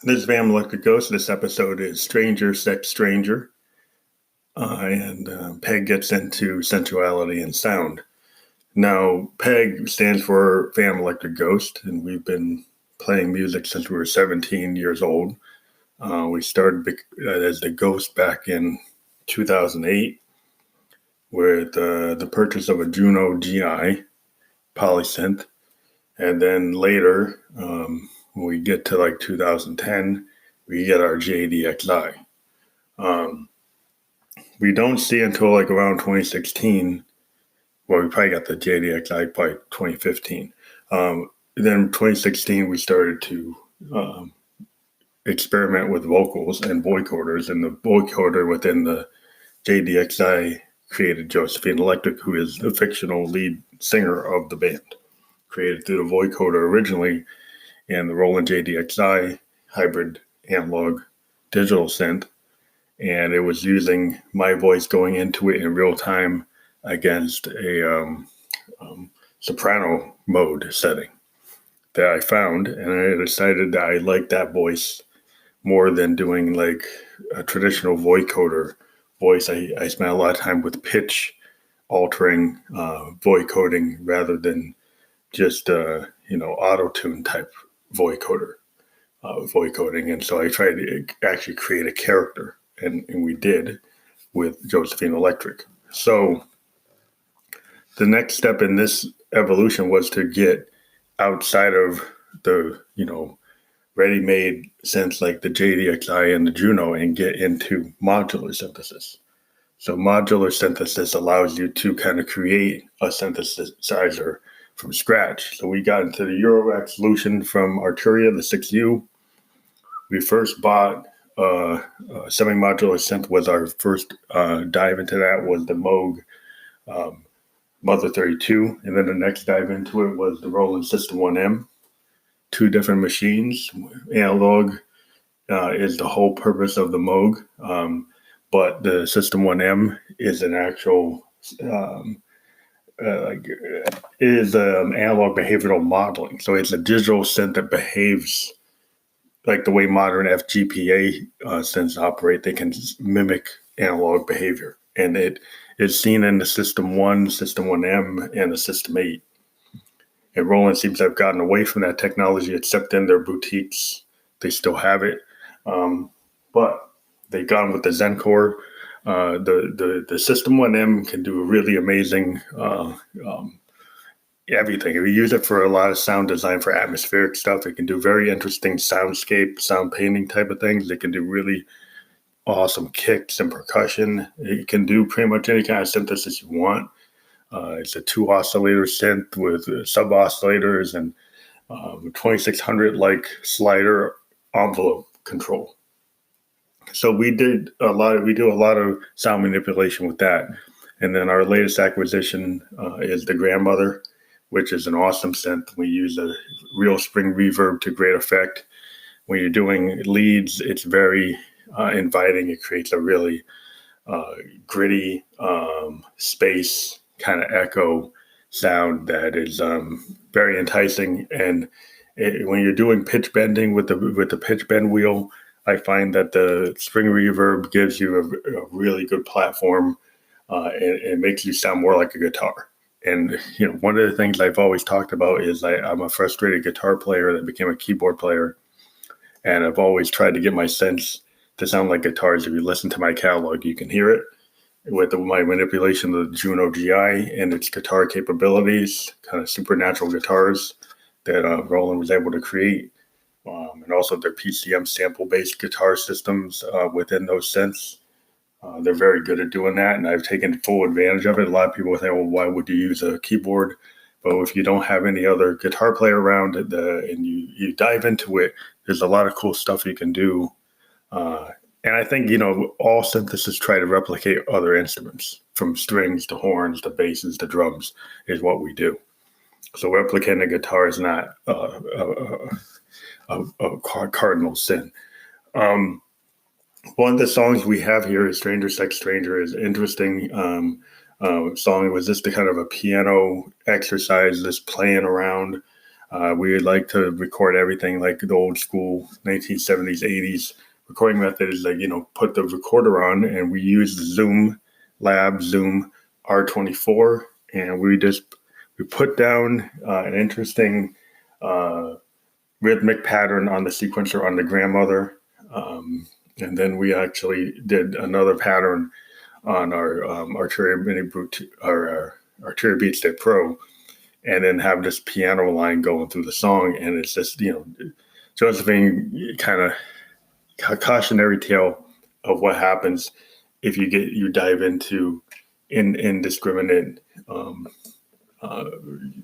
This is Van Electric Ghost. This episode is Stranger Sex Stranger. And Peg gets into sensuality and sound. Now, Peg stands for Van Electric Ghost, and we've been playing music since we were 17 years old. We started as the Ghost back in 2008 with the purchase of a Juno GI polysynth. And then later, when we get to like 2010, we get our JDXI. We don't see until like around 2016. Well, we probably got the JDXI by 2015. Then 2016, we started to experiment with vocals and vocoders, and the vocoder within the JDXI created Josephine Electric, who is the fictional lead singer of the band. Created through the vocoder originally, and the Roland JDXI hybrid analog digital synth, and it was using my voice going into it in real time against a soprano mode setting that I found, and I decided that I liked that voice more than doing like a traditional vocoder voice. I spent a lot of time with pitch altering vocoding rather than just auto-tune type vocoding. And so I tried to actually create a character, and we did with Josephine Electric. So the next step in this evolution was to get outside of the ready-made synths like the JDXI and the Juno and get into modular synthesis. So modular synthesis allows you to kind of create a synthesizer from scratch. So we got into the Eurorack solution from Arturia, the 6U. We first bought a semi-modular synth. Was our first dive into that was the Moog Mother 32. And then the next dive into it was the Roland System 1M. Two different machines. Analog is the whole purpose of the Moog. But the System 1M is an actual is analog behavioral modeling. So it's a digital synth that behaves like the way modern FGPA synths operate. They can mimic analog behavior, and it is seen in the System 1, System 1M, and the System 8. And Roland seems to have gotten away from that technology, except in their boutiques. They still have it, but they've gone with the Zencore. The System 1M can do a really amazing everything. If you use it for a lot of sound design for atmospheric stuff, it can do very interesting soundscape, sound painting type of things. It can do really awesome kicks and percussion. It can do pretty much any kind of synthesis you want. It's a 2 oscillator synth with sub oscillators and 2600 like slider envelope control. So we do a lot of sound manipulation with that. And then our latest acquisition is the Grandmother, which is an awesome synth. We use a real spring reverb to great effect. When you're doing leads, it's very inviting. It creates a really gritty space kind of echo sound that is very enticing. And when you're doing pitch bending with the pitch bend wheel, I find that the spring reverb gives you a really good platform. It makes you sound more like a guitar. And one of the things I've always talked about is I'm a frustrated guitar player that became a keyboard player, and I've always tried to get my synths to sound like guitars. If you listen to my catalog, you can hear it with my manipulation of the Juno GI and its guitar capabilities, kind of supernatural guitars that Roland was able to create. And also their PCM sample-based guitar systems within those synths. They're very good at doing that, and I've taken full advantage of it. A lot of people say, well, why would you use a keyboard? But if you don't have any other guitar player around and you dive into it, there's a lot of cool stuff you can do. And I think, all synthesis try to replicate other instruments, from strings to horns to basses to drums is what we do. So replicating a guitar is not a cardinal sin. One of the songs we have here is Stranger Sex Stranger is interesting. Song. It was just a kind of a piano exercise, just playing around. We like to record everything like the old school 1970s, 80s recording method is like, put the recorder on, and we use the Zoom R24, and we put down an interesting rhythmic pattern on the sequencer on the grandmother. And then we actually did another pattern on our Arturia Mini Brute, our Arturia Beatstep Pro, and then have this piano line going through the song. And it's just, Josephine kind of a cautionary tale of what happens if you dive into indiscriminate,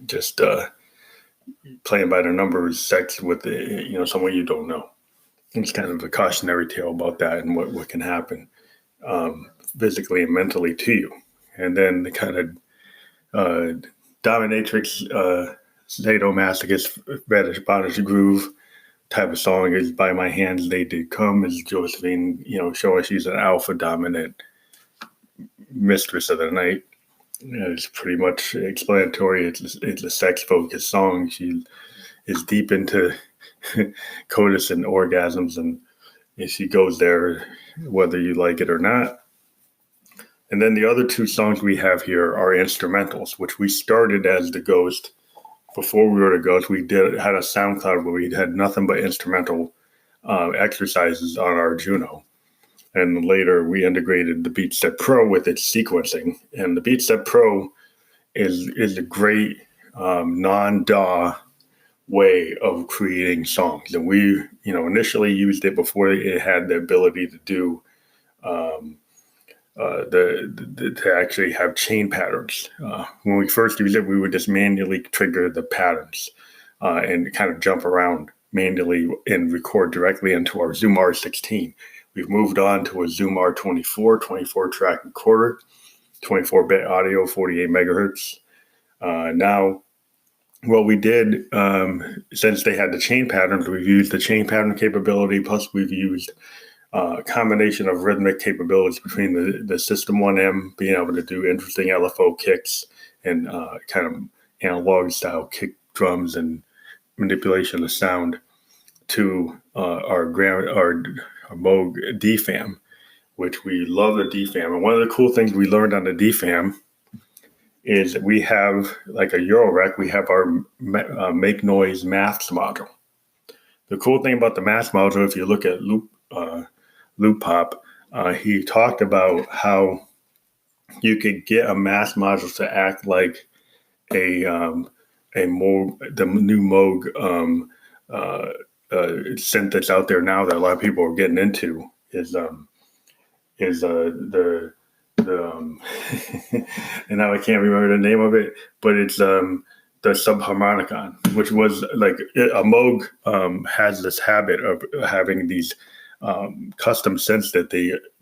just playing by the numbers, sex with someone you don't know. It's kind of a cautionary tale about that and what can happen physically and mentally to you. And then the kind of dominatrix, sadomasochist, fetish, bondage, groove type of song is "By My Hands They Did Come," is Josephine, showing she's an alpha dominant mistress of the night. It's pretty much explanatory. It's a sex focused song. She is deep into coitus and orgasms, and she goes there whether you like it or not. And then the other two songs we have here are instrumentals, which we started as the Ghost. Before we were the Ghost, we had a SoundCloud where we had nothing but instrumental exercises on our Juno. And later we integrated the Beatstep Pro with its sequencing. And the Beatstep Pro is a great non-DAW way of creating songs. And we, initially used it before it had the ability to do to actually have chain patterns. When we first used it, we would just manually trigger the patterns and kind of jump around manually and record directly into our Zoom R16. We've moved on to a Zoom R24, 24-track recorder, 24-bit audio, 48 megahertz. Now, what we did, since they had the chain patterns, we've used the chain pattern capability, plus we've used a combination of rhythmic capabilities between the System 1M, being able to do interesting LFO kicks and kind of analog-style kick drums and manipulation of sound, to our Moog DFAM, which we love the DFAM. And one of the cool things we learned on the DFAM is we have, like a Eurorec, we have our Make Noise Maths module. The cool thing about the Maths module, if you look at Loop Pop, he talked about how you could get a Maths module to act like a Moog, the new Moog synth that's out there now that a lot of people are getting into is the and now I can't remember the name of it, but it's the subharmonicon, which was like a Moog has this habit of having these custom synths that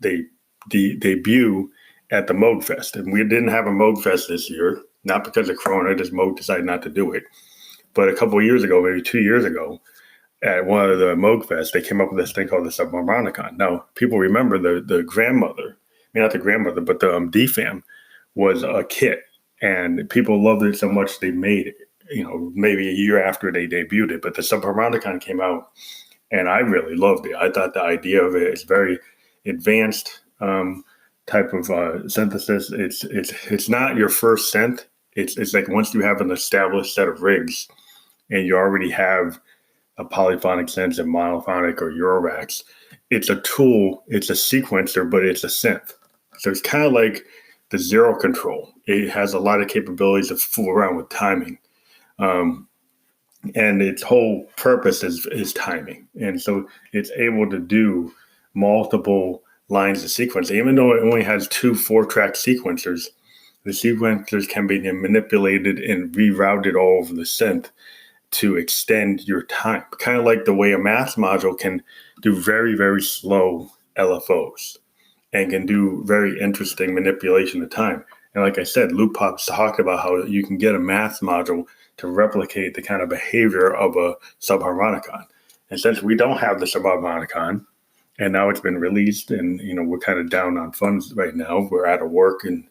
they debut at the Moog Fest. And we didn't have a Moog Fest this year, not because of Corona, just Moog decided not to do it. But a couple of years ago, maybe 2 years ago, at one of the Moog Fest, they came up with this thing called the subharmonicon. Now, people remember the grandmother, not the grandmother, but the DFAM was a kit, and people loved it so much they made it, maybe a year after they debuted it. But the subharmonicon came out, and I really loved it. I thought the idea of it is very advanced type of synthesis. It's not your first synth. It's like once you have an established set of rigs, and you already have a polyphonic sense and monophonic or Eurorax, it's a tool, it's a sequencer, but it's a synth. So it's kind of like the Zero Control. It has a lot of capabilities to fool around with timing. And its whole purpose is timing. And so it's able to do multiple lines of sequence. Even though it only has 2 4-track sequencers, the sequencers can be manipulated and rerouted all over the synth to extend your time, kind of like the way a Maths module can do very, very slow LFOs and can do very interesting manipulation of time. And like I said, Loop Pop's talked about how you can get a Maths module to replicate the kind of behavior of a subharmonicon. And since we don't have the subharmonicon, and now it's been released, and we're kind of down on funds right now. We're out of work and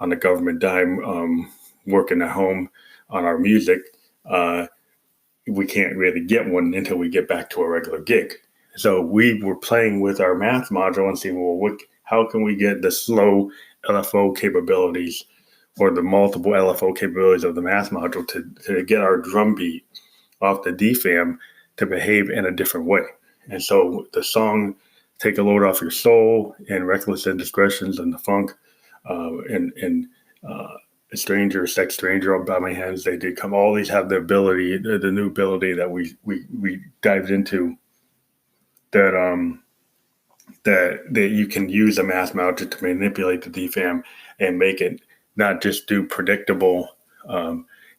on the government dime, working at home on our music. we can't really get one until we get back to a regular gig. So we were playing with our math module and seeing, well, how can we get the slow LFO capabilities or the multiple LFO capabilities of the math module to get our drum beat off the DFAM to behave in a different way. And so the song Take a Load Off Your Soul and Reckless Indiscretions and the funk and Stranger, Sex Stranger by my hands, they did come. All these have the ability, the new ability that we dived into that that you can use a math module to manipulate the DFAM and make it not just do predictable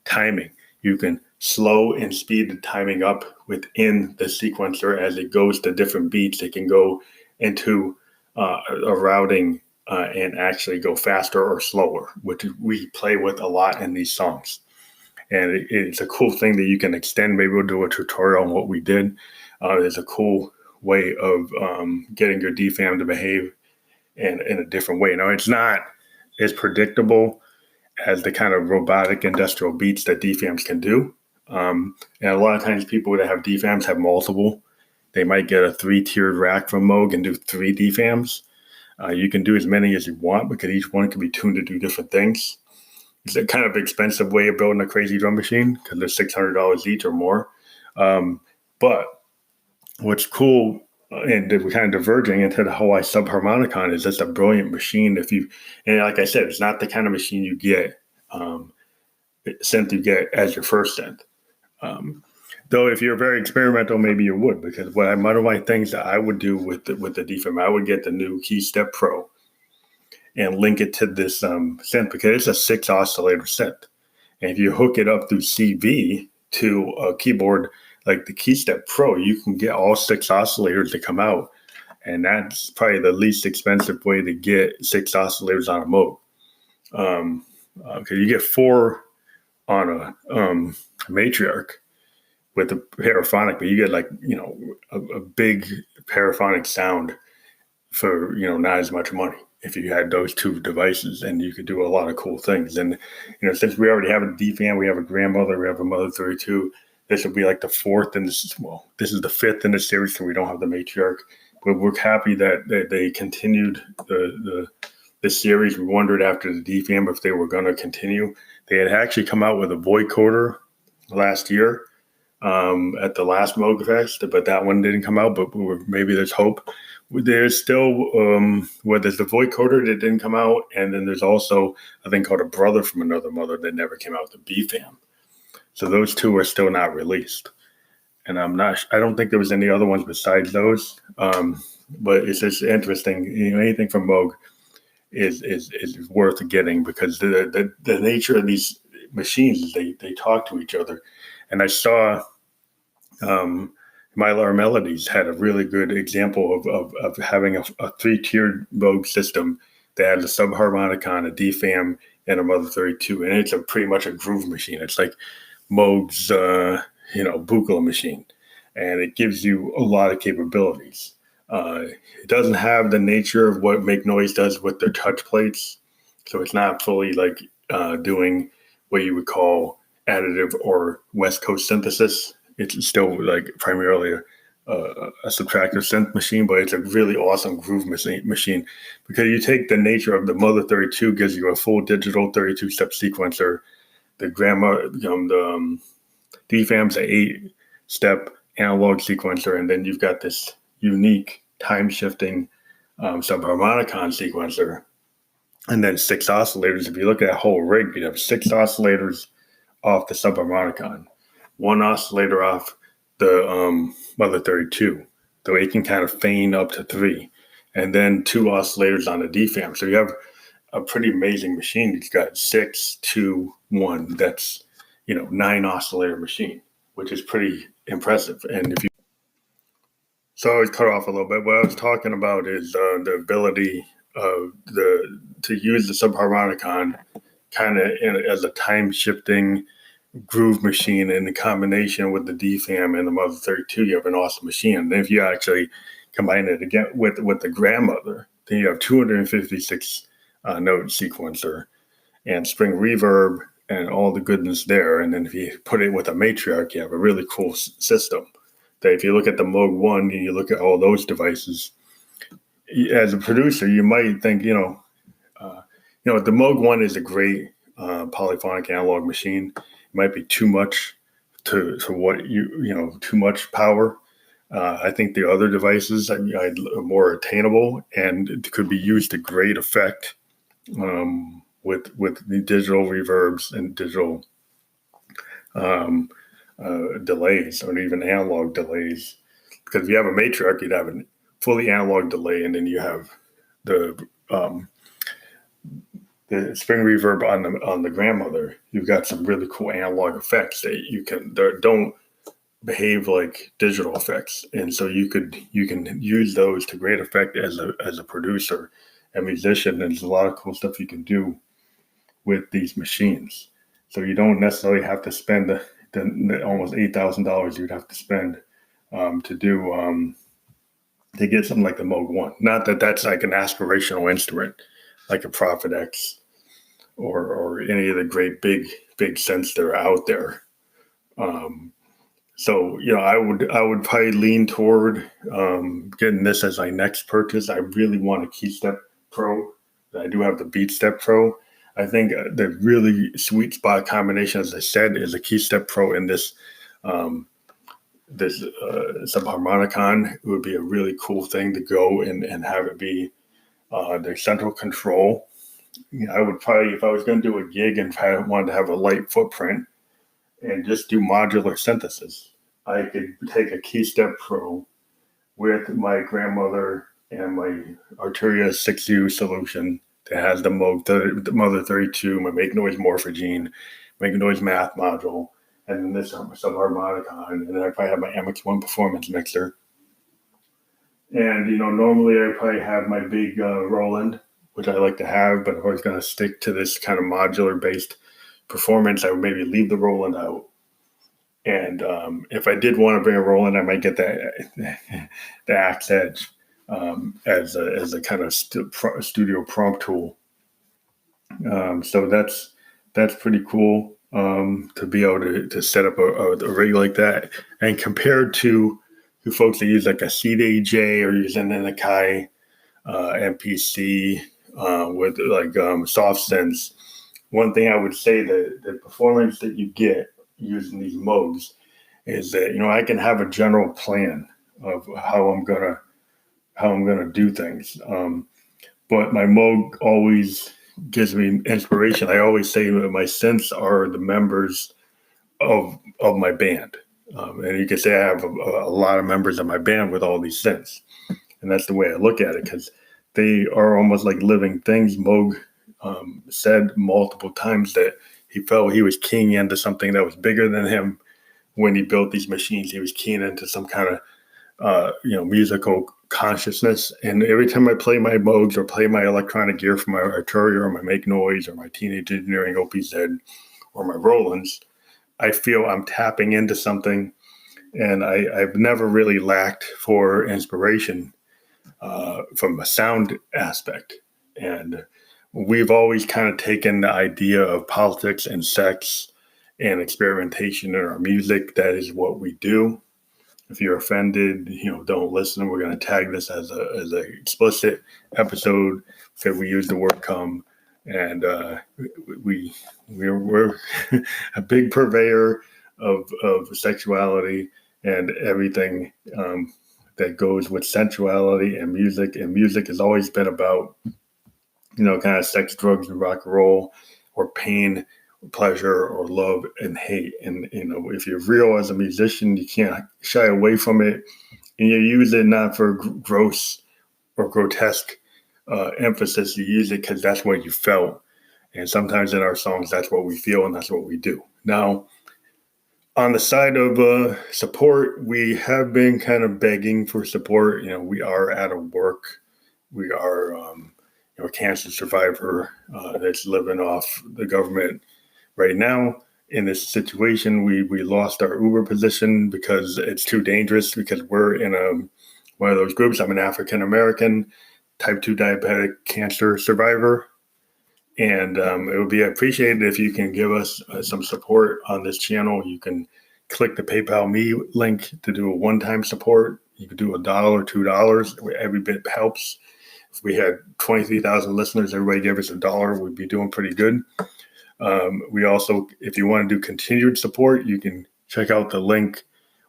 timing. You can slow and speed the timing up within the sequencer as it goes to different beats. It can go into a routing and actually go faster or slower, which we play with a lot in these songs. And it's a cool thing that you can extend. Maybe we'll do a tutorial on what we did. It's a cool way of getting your DFAM to behave in a different way. Now, it's not as predictable as the kind of robotic industrial beats that DFAMs can do. And a lot of times people that have DFAMs have multiple. They might get a 3-tiered rack from Moog and do 3 DFAMs. You can do as many as you want because each one can be tuned to do different things. It's a kind of expensive way of building a crazy drum machine because they're $600 each or more. But what's cool, and we're kind of diverging into the Hawaii subharmonicon, is it's a brilliant machine. And like I said, it's not the kind of machine you get synth you get as your first synth. Though if you're very experimental, maybe you would, because one of my things that I would do with the DFAM, I would get the new KeyStep Pro and link it to this synth because it's a 6 oscillator synth. And if you hook it up through CV to a keyboard like the KeyStep Pro, you can get all 6 oscillators to come out. And that's probably the least expensive way to get 6 oscillators on a Moog. Because you get 4 on a matriarch with a paraphonic, but you get a big paraphonic sound for not as much money if you had those 2 devices, and you could do a lot of cool things. And since we already have a DFAM, we have a grandmother, we have a Mother 32. This will be like the 4th, and this is the 5th in the series, so we don't have the matriarch. But we're happy that they continued the series. We wondered after the DFAM if they were going to continue. They had actually come out with a vocoder last year at the last Moog Fest, but that one didn't come out. But maybe there's hope. There's still there's the vocoder that didn't come out, and then there's also a thing called A Brother from Another Mother that never came out, the BFAM. So those 2 are still not released, and I don't think there was any other ones besides those. But it's just interesting. Anything from Moog is worth getting because the nature of these machines, they talk to each other. And I saw Mylar Melodies had a really good example of having a 3-tiered Moog system that had a subharmonicon, a DFAM, and a Mother 32, and it's pretty much a groove machine. It's like Moog's Buchla machine, and it gives you a lot of capabilities. It doesn't have the nature of what Make Noise does with their touch plates, so it's not fully like doing what you would call additive or West Coast synthesis. It's still like primarily a subtractor synth machine, but it's a really awesome groove machine because you take the nature of the Mother 32, gives you a full digital 32-step sequencer. The the DFAM's an 8-step analog sequencer, and then you've got this unique time-shifting subharmonicon sequencer, and then 6 oscillators. If you look at that whole rig, you have 6 oscillators off the subharmonicon, 1 oscillator off the Mother 32, so it can kind of feign up to 3, and then 2 oscillators on the DFAM. So you have a pretty amazing machine. It's got 6, 2, 1. That's 9 oscillator machine, which is pretty impressive. And so I was cut off a little bit. What I was talking about is the ability of to use the subharmonicon kind of as a time shifting groove machine in combination with the DFAM and the Mother 32. You have an awesome machine. And if you actually combine it again with the grandmother, then you have 256 note sequencer and spring reverb and all the goodness there. And then if you put it with a matriarch, you have a really cool system. That if you look at the Moog 1 and you look at all those devices, as a producer, you might think, the Moog 1 is a great polyphonic analog machine. It might be too much to what too much power. I think the other devices are more attainable and could be used to great effect with the digital reverbs and digital delays, or even analog delays. Because if you have a matriarch, you'd have a fully analog delay, and then you have the spring reverb on the grandmother. You've got some really cool analog effects that don't behave like digital effects, and so you can use those to great effect as a producer and musician. And there's a lot of cool stuff you can do with these machines. So you don't necessarily have to spend the almost $8,000 you'd have to spend to get something like the Moog 1. Not that that's like an aspirational instrument, like a Prophet X or any of the great big synths that are out there. So I would probably lean toward getting this as my next purchase. I really want a KeyStep Pro. I do have the BeatStep Pro. I think the really sweet spot combination, as I said, is a KeyStep Pro and this subharmonicon. It would be a really cool thing to go and have it be the central control. I would probably, if I was going to do a gig and I wanted to have a light footprint and just do modular synthesis, I could take a KeyStep Pro with my grandmother and my Arturia 6U solution that has the Mother 32, my Make Noise Morphogene, Make Noise Math module, and then this subharmonicon, and then I probably have my MX1 performance mixer. And normally I probably have my big Roland, which I like to have, but if I was going to stick to this kind of modular based performance, I would maybe leave the Roland out. And if I did want to bring a Roland, I might get the Axe Edge as a kind of studio prompt tool. So that's pretty cool to be able to set up a rig like that. And compared to folks that use like a CDJ or using an Akai MPC with like soft synths, one thing I would say that the performance that you get using these Moogs is that I can have a general plan of how I'm gonna do things, but my Moog always gives me inspiration. I always say that my synths are the members of my band, and you can say I have a lot of members of my band with all these synths, and that's the way I look at it, because they are almost like living things. Moog said multiple times that he felt he was keying into something that was bigger than him when he built these machines. He was keying into some kind of musical consciousness. And every time I play my Moogs or play my electronic gear from my Arturia or my Make Noise or my Teenage Engineering OPZ or my Rolands, I feel I'm tapping into something. And I've never really lacked for inspiration from a sound aspect. And we've always kind of taken the idea of politics and sex and experimentation in our music. That is what we do. If you're offended, don't listen. We're going to tag this as a explicit episode because we use the word "cum," and we're a big purveyor of sexuality and everything that goes with sensuality and music. And music has always been about kind of sex, drugs, and rock and roll, or pain, pleasure, or love and hate. And if you're real as a musician, you can't shy away from it, and you use it not for gross or grotesque emphasis. You use it because that's what you felt, and sometimes in our songs that's what we feel, and that's what we do. Now, on the side of support, we have been kind of begging for support. We are out of work. We are a cancer survivor that's living off the government right now. In this situation, we lost our Uber position because it's too dangerous, because we're in one of those groups. I'm an African American type 2 diabetic cancer survivor, And it would be appreciated if you can give us some support on this channel. You can click the PayPal Me link to do a one-time support. You could do $1 or $2. Every bit helps. If we had 23,000 listeners, everybody gave us $1, we'd be doing pretty good. We also, if you want to do continued support, you can check out the link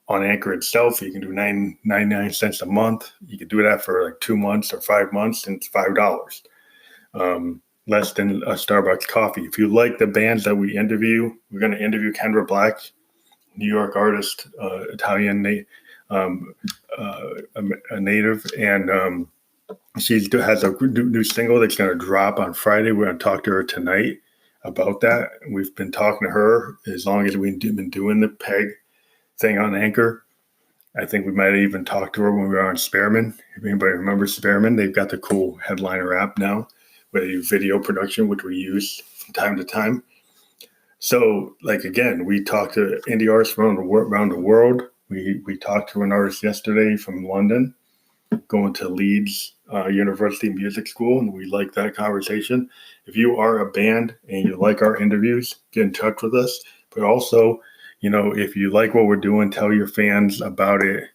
on Anchor itself. You can do 99 cents a month. You can do that for like 2 months or 5 months, and it's $5. Less than a Starbucks coffee. If you like the bands that we interview, we're going to interview Kendra Black, New York artist, Italian, a native, and she has a new single that's going to drop on Friday. We're going to talk to her tonight about that. We've been talking to her as long as we've been doing the PEG thing on Anchor. I think we might have even talked to her when we were on Spearman. If anybody remembers Spearman, they've got the cool Headliner app now where they do video production, which we use from time to time. So, like, again, we talked to indie artists around the world. We talked to an artist yesterday from London, going to Leeds University Music School, and we like that conversation. If you are a band and you like our interviews, get in touch with us. But also, if you like what we're doing, tell your fans about it.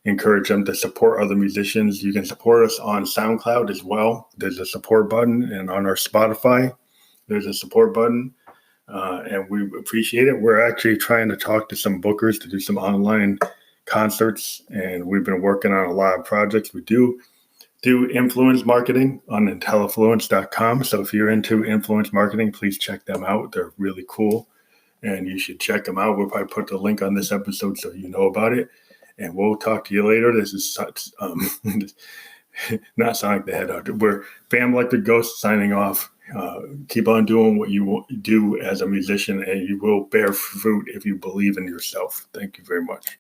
Encourage them to support other musicians. You can support us on SoundCloud as well. There's a support button, and on our Spotify, there's a support button, and we appreciate it. We're actually trying to talk to some bookers to do some online concerts, and we've been working on a lot of projects. We do influence marketing on intellifluence.com. So if you're into influence marketing, please check them out. They're really cool, and you should check them out. We'll probably put the link on this episode so you know about it. And we'll talk to you later. This is not Sonic the Hedgehog. We're Fam Like the Ghost signing off. Keep on doing what you do as a musician, and you will bear fruit if you believe in yourself. Thank you very much.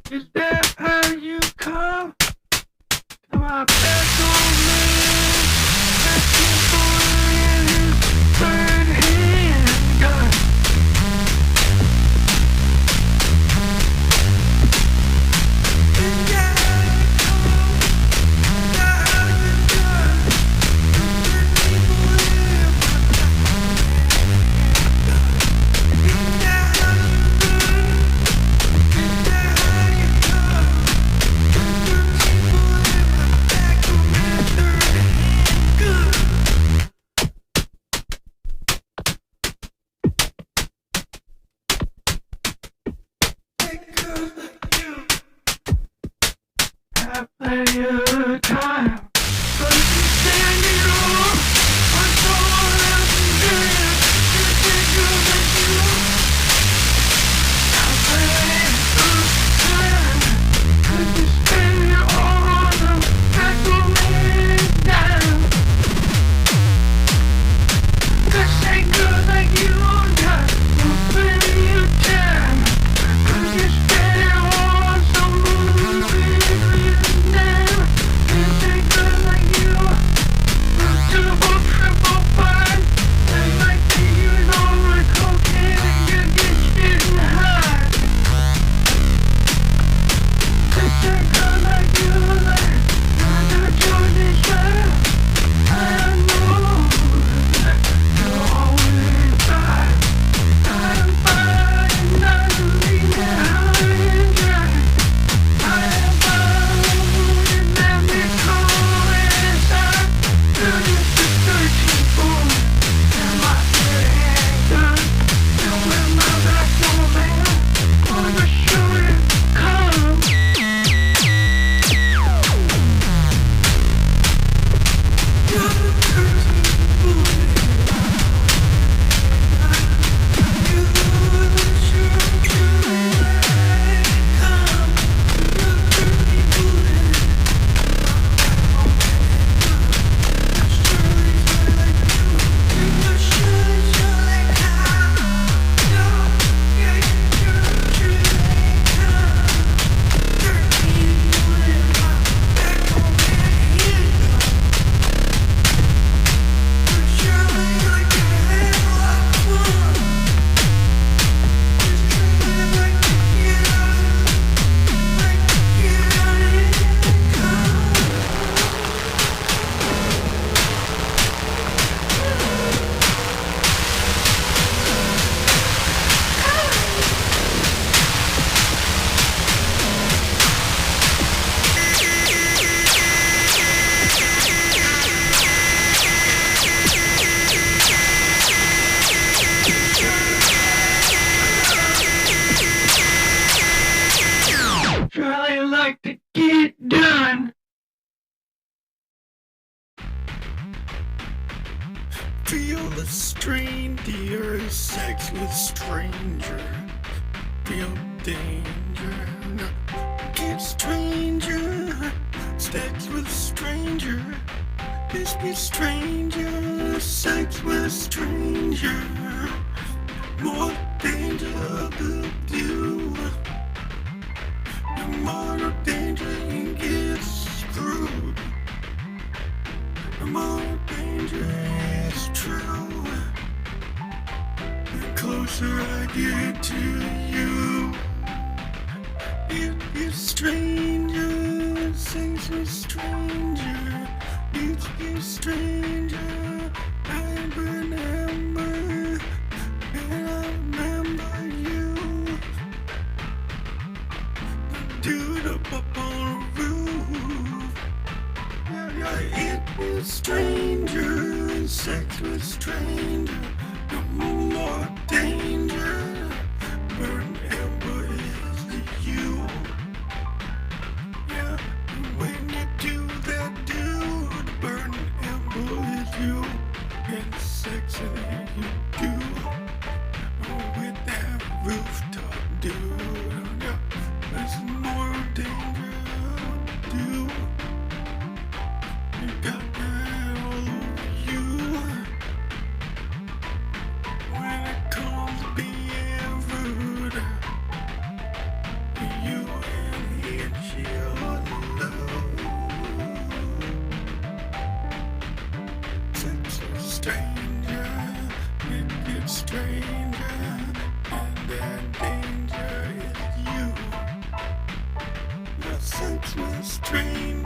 Is that how you come to my bedroom? Asking for his third-hand gun. Have plenty of time, but you stand it all. I'm so unfair. You think you're like you. Have plenty of time, but you spend it all on them. Back to me down. 'Cause they good like you got no plenty of time. 'Cause you spend it all on some movie. Charlie like to get done. Feel the strain, dear, sex with stranger. Feel danger, get stranger. Sex with stranger, this be stranger. Sex with stranger, more danger to do. The more danger you get screwed. The more danger is true. The closer I get to you, it is stranger. Sex with stranger, it's a stranger. I remember, and I remember you. The dude up on the roof. It was stranger, sex with stranger, no more danger. Burn ember is to you. Yeah, when you do that, dude, burn ember is you. And sex you do with that rooftop, dude. Yeah, there's more danger, dude. You got that all over you. When it comes to being rude, you and stranger, and that danger is you. The sensual stranger.